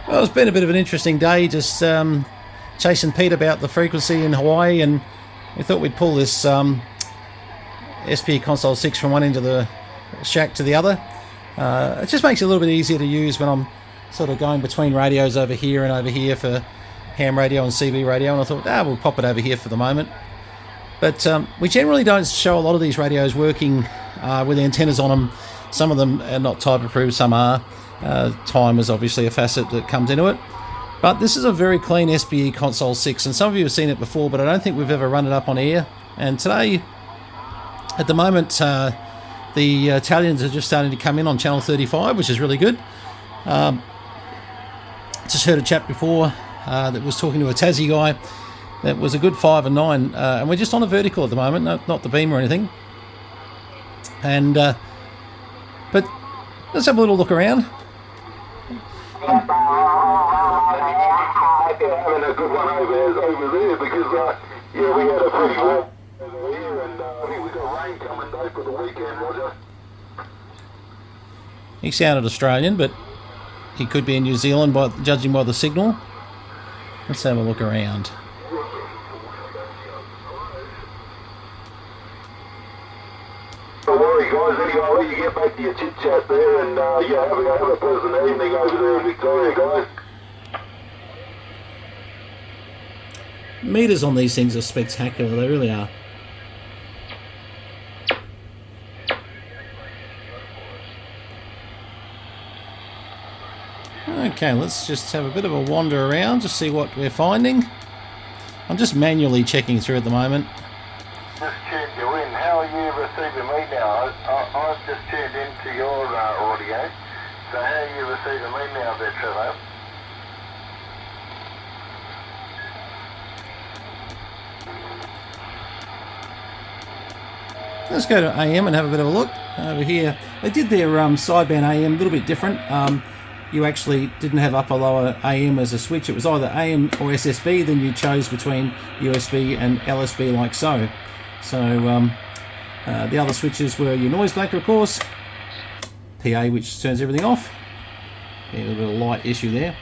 Well, it's been a bit of an interesting day, just chasing Pete about the frequency in Hawaii, and we thought we'd pull this SBE console 6 from one end of the shack to the other. It just makes it a little bit easier to use when I'm sort of going between radios over here and over here for ham radio and CB radio, and I thought, we'll pop it over here for the moment. But we generally don't show a lot of these radios working with antennas on them. Some of them are not type approved, some are. Time is obviously a facet that comes into it. But this is a very clean SBE console 6, and some of you have seen it before, but I don't think we've ever run it up on air. And today, at the moment, the Italians are just starting to come in on channel 35, which is really good. Just heard a chap before that was talking to a Tassie guy that was a good 5 and 9, and we're just on a vertical at the moment, not the beam or anything. And but let's have a little look around. Having a good one over there because we had a pretty warm over here, and I think we got rain coming though for the weekend, Roger. He sounded Australian, but he could be in New Zealand, judging by the signal. Let's have a look around. Don't worry, guys. Anyway, I'll let you get back to your chit chat there, and have a pleasant evening over there in Victoria, guys. Meters on these things are spectacular, they really are. Okay, let's just have a bit of a wander around to see what we're finding. I'm just manually checking through at the moment. Just tuned you in. How are you receiving me now? I've just tuned into your audio. So how are you receiving me now there, Trevor? Let's go to AM and have a bit of a look over here. They did their sideband AM a little bit different. You actually didn't have upper lower AM as a switch. It was either AM or SSB, then you chose between USB and LSB like so. So the other switches were your noise blocker, of course, PA, which turns everything off. Yeah, a little bit of light issue there.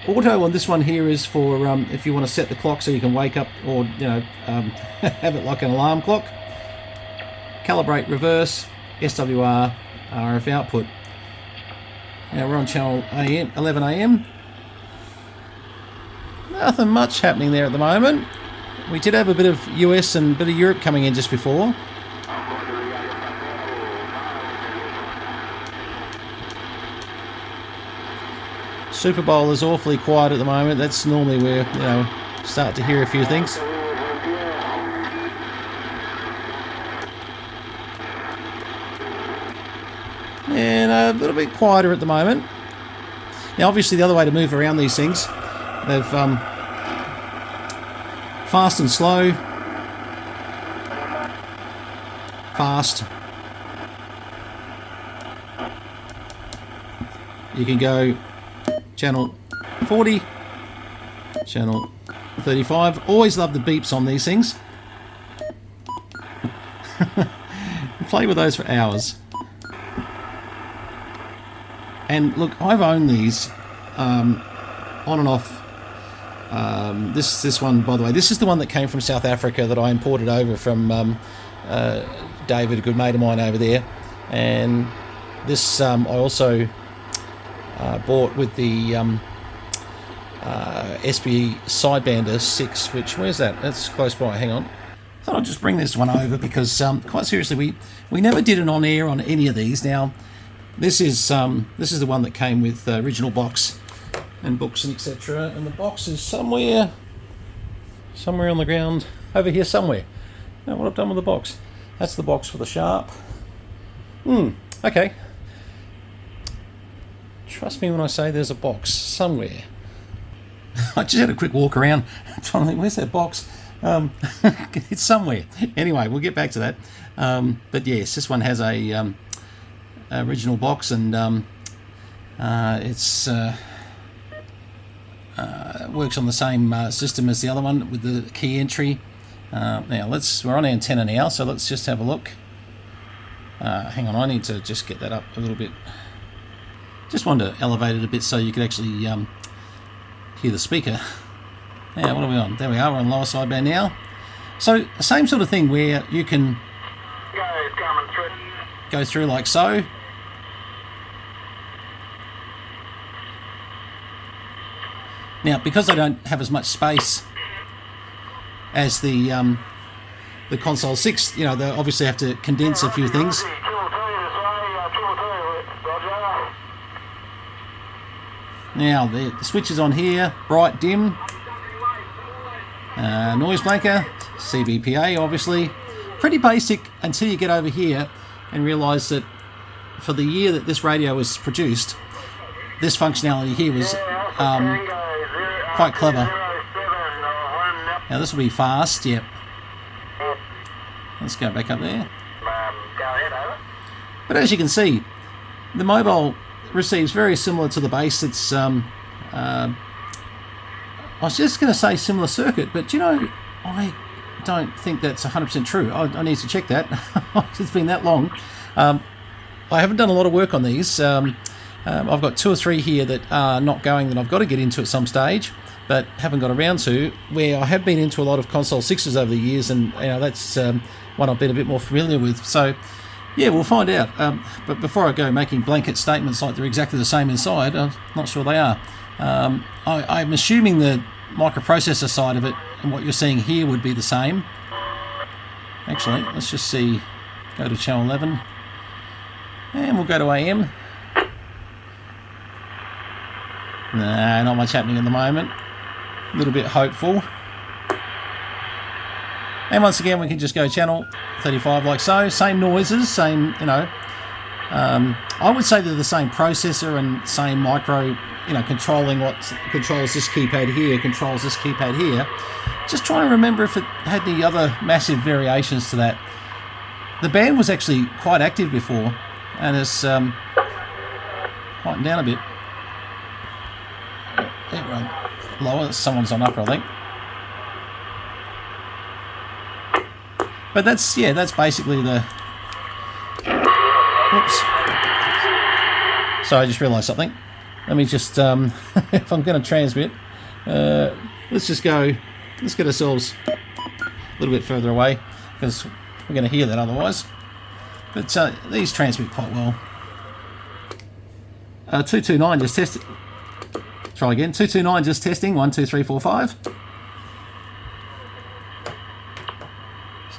Auto on this one here is for if you want to set the clock so you can wake up or have it like an alarm clock. Calibrate reverse, SWR, RF output. Now we're on channel 11 AM. Nothing much happening there at the moment. We did have a bit of US and a bit of Europe coming in just before. Super Bowl is awfully quiet at the moment. That's normally where start to hear a few things. And a little bit quieter at the moment. Now obviously the other way to move around these things, they've fast and slow, fast. You can go channel 40, channel 35. Always love the beeps on these things. Play with those for hours. And look, I've owned these on and off. This one, by the way, this is the one that came from South Africa that I imported over from David, a good mate of mine over there. And this I also bought with the SBE Sidebander 6, which, where's that? That's close by, hang on. Thought I'd just bring this one over because, quite seriously, we never did an on-air on any of these. Now, this is the one that came with the original box and books and etc. And the box is somewhere on the ground over here somewhere. Now, what I've done with the box? That's the box for the Sharp. Okay. Trust me when I say there's a box somewhere. I just had a quick walk around trying to think, where's that box? It's somewhere. Anyway, we'll get back to that. But yes, this one has a original box, and it's works on the same system as the other one with the key entry. Now we're on antenna now, so let's just have a look. Hang on, I need to just get that up a little bit Just wanted to elevate it a bit so you could actually hear the speaker. Now, what are we on? There we are, we're on lower sideband now. So, same sort of thing where you can go through like so. Now, because I don't have as much space as the console 6, you know, they obviously have to condense a few things. Now, the switch is on here, bright, dim, noise blanker, CBPA, obviously. Pretty basic until you get over here and realise that for the year that this radio was produced, this functionality here was quite clever. Now this will be fast, yep. Let's go back up there. But as you can see, the mobile receives very similar to the base. It's I was just going to say similar circuit, but you know, I don't think that's 100% true. I need to check that. It's been that long. I haven't done a lot of work on these. I've got 2 or 3 here that are not going that I've got to get into at some stage, but haven't got around to, where I have been into a lot of console 6s over the years, and you know, that's one I've been a bit more familiar with. So yeah, we'll find out. But before I go making blanket statements like they're exactly the same inside, I'm not sure they are. I'm assuming the microprocessor side of it and what you're seeing here would be the same. Actually, let's just see. Go to channel 11. And we'll go to AM. Nah, not much happening at the moment. A little bit hopeful. And once again, we can just go channel 35 like so. Same noises, same, you know. I would say they're the same processor and same micro, you know, controlling what controls this keypad here, controls this keypad here. Just trying to remember if it had any other massive variations to that. The band was actually quite active before, and it's quieting down a bit. There we go. Lower, someone's on upper, I think. But that's, yeah, that's basically the... Oops. Sorry, I just realised something. Let me just, if I'm going to transmit, let's just go, let's get ourselves a little bit further away, because we're going to hear that otherwise. But these transmit quite well. 229 just tested. Try again. 229 just testing. 1, 2, 3, 4, 5.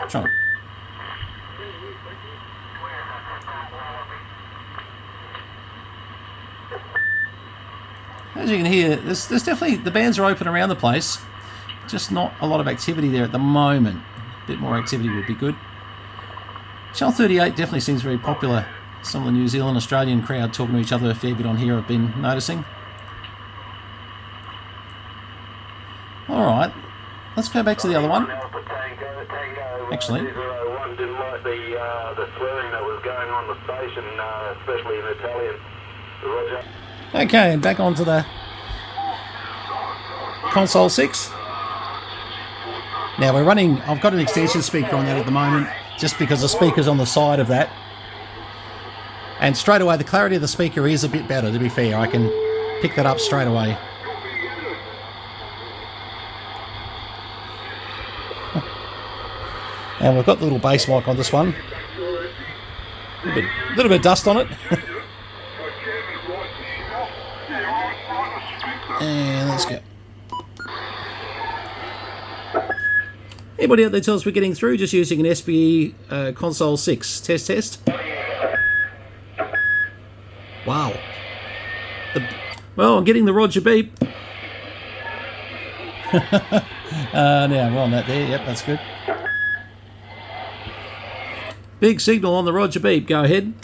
Try. As you can hear, there's definitely, the bands are open around the place. Just not a lot of activity there at the moment. A bit more activity would be good. Channel 38 definitely seems very popular. Some of the New Zealand Australian crowd talking to each other a fair bit on here, I've been noticing. Alright, let's go back to the other one. Actually. Didn't like the swearing that was going on the station, especially in Italian. Roger. Okay, back onto the console 6. Now we're running, I've got an extension speaker on that at the moment, just because the speaker's on the side of that. And straight away, the clarity of the speaker is a bit better, to be fair. I can pick that up straight away. And we've got the little bass mic on this one. A little bit of dust on it. And let's go. Anybody out there tell us we're getting through just using an SBE console 6 test? Wow. Well, I'm getting the Roger beep. Now we're on that there. Yep, that's good. Big signal on the Roger beep. Go ahead.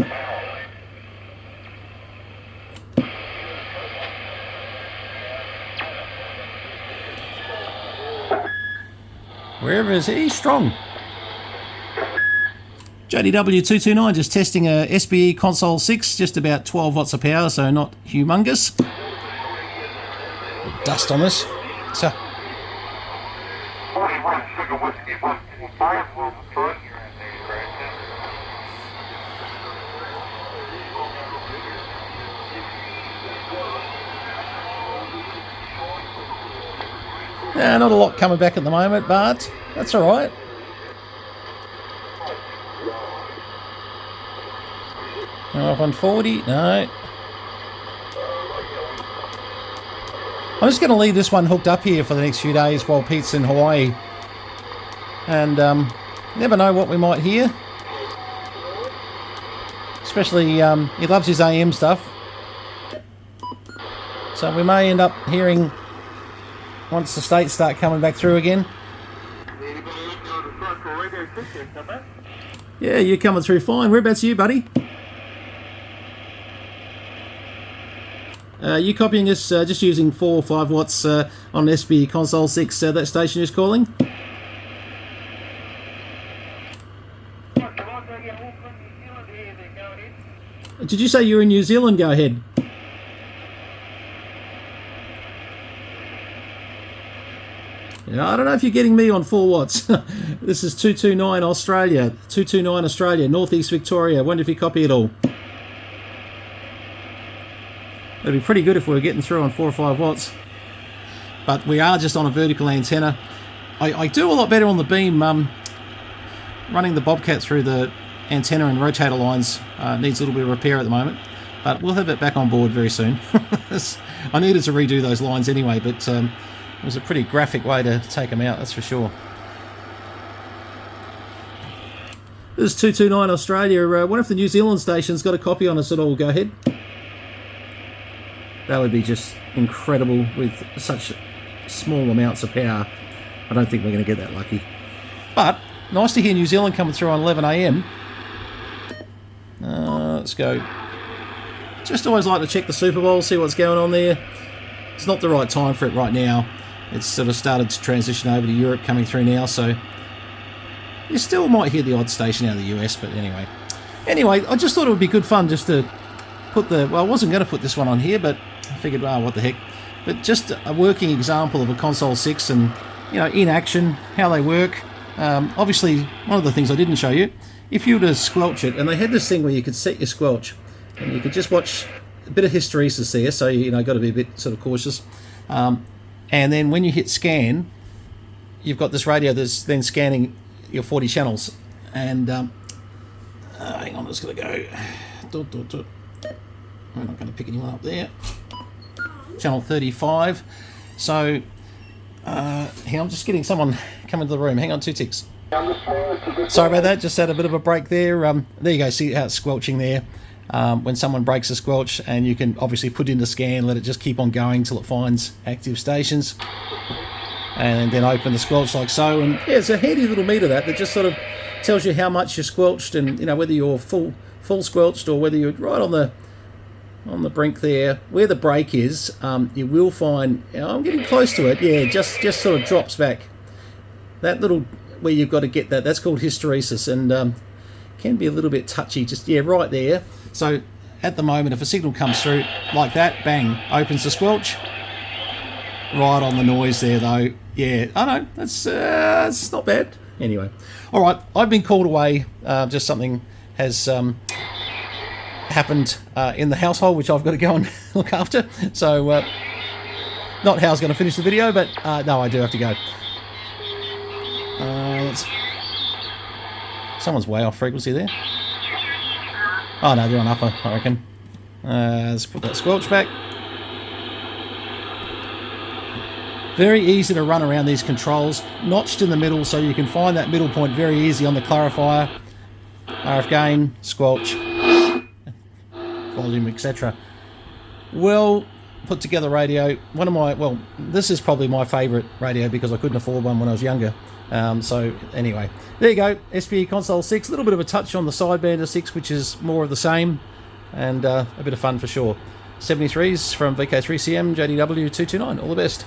Wherever is he? Strong. JDW229 just testing a SBE console 6, just about 12 watts of power, so not humongous. Dust on this. So. Not a lot coming back at the moment, but that's all right. Up on 40, no. I'm just going to leave this one hooked up here for the next few days while Pete's in Hawaii. And never know what we might hear. Especially, he loves his AM stuff. So we may end up hearing, once the states start coming back through again. Yeah, you're coming through fine. Whereabouts are you, buddy? You copying us just using 4 or 5 watts on SBE console 6, that station is calling? Did you say you're in New Zealand? Go ahead. Yeah, I don't know if you're getting me on 4 watts. This is 229 Australia, 229 Australia, Northeast Victoria. Wonder if you copy it all. It'd be pretty good if we were getting through on 4 or 5 watts. But we are just on a vertical antenna. I do a lot better on the beam. Running the Bobcat through the antenna and rotator lines needs a little bit of repair at the moment. But we'll have it back on board very soon. I needed to redo those lines anyway, but it was a pretty graphic way to take them out, that's for sure. This is 229 Australia. Wonder if the New Zealand station's got a copy on us at all. Go ahead. That would be just incredible with such small amounts of power. I don't think we're going to get that lucky. But nice to hear New Zealand coming through on 11 AM. Let's go. Just always like to check the Super Bowl, see what's going on there. It's not the right time for it right now. It's sort of started to transition over to Europe coming through now, so you still might hear the odd station out of the US, but anyway. Anyway, I just thought it would be good fun just to put the... Well, I wasn't going to put this one on here, but I figured, well, what the heck. But just a working example of a Console 6 and, you know, in action, how they work. Obviously, one of the things I didn't show you, if you were to squelch it, and they had this thing where you could set your squelch, and you could just watch a bit of hysteresis there, so, you know, got to be a bit sort of cautious. And then when you hit scan, you've got this radio that's then scanning your 40 channels. And, hang on, I'm just going to go... We're not going to pick anyone up there. Channel 35. So, hang on, I'm just getting someone come into the room. Hang on, 2 ticks. Sorry about that, just had a bit of a break there. There you go, see how it's squelching there. When someone breaks a squelch, and you can obviously put in the scan, let it just keep on going till it finds active stations. And then open the squelch like so. And yeah, it's a handy little meter that just sort of tells you how much you're squelched, and, you know, whether you're full squelched or whether you're right on the brink there where the break is. You will find, you know, I'm getting close to it. Yeah, just sort of drops back. That little where you've got to get that's called hysteresis, and can be a little bit touchy. Just, yeah, right there. So at the moment, if a signal comes through like that, bang, opens the squelch. Right on the noise there, though. Yeah, I know, that's not bad. Anyway, all right, I've been called away. Just something has happened in the household, which I've got to go and look after. So, not how I was going to finish the video, but no, I do have to go. Someone's way off frequency there. Oh no, they're on upper, I reckon. Let's put that squelch back. Very easy to run around these controls, notched in the middle, so you can find that middle point very easy on the clarifier. RF gain, squelch, volume, etc. Well put together radio. One of my, well, this is probably my favourite radio because I couldn't afford one when I was younger. So anyway, there you go, SBE Console 6, a little bit of a touch on the Sidebander 6, which is more of the same, and a bit of fun for sure. 73s from VK3CM, JDW 229, all the best.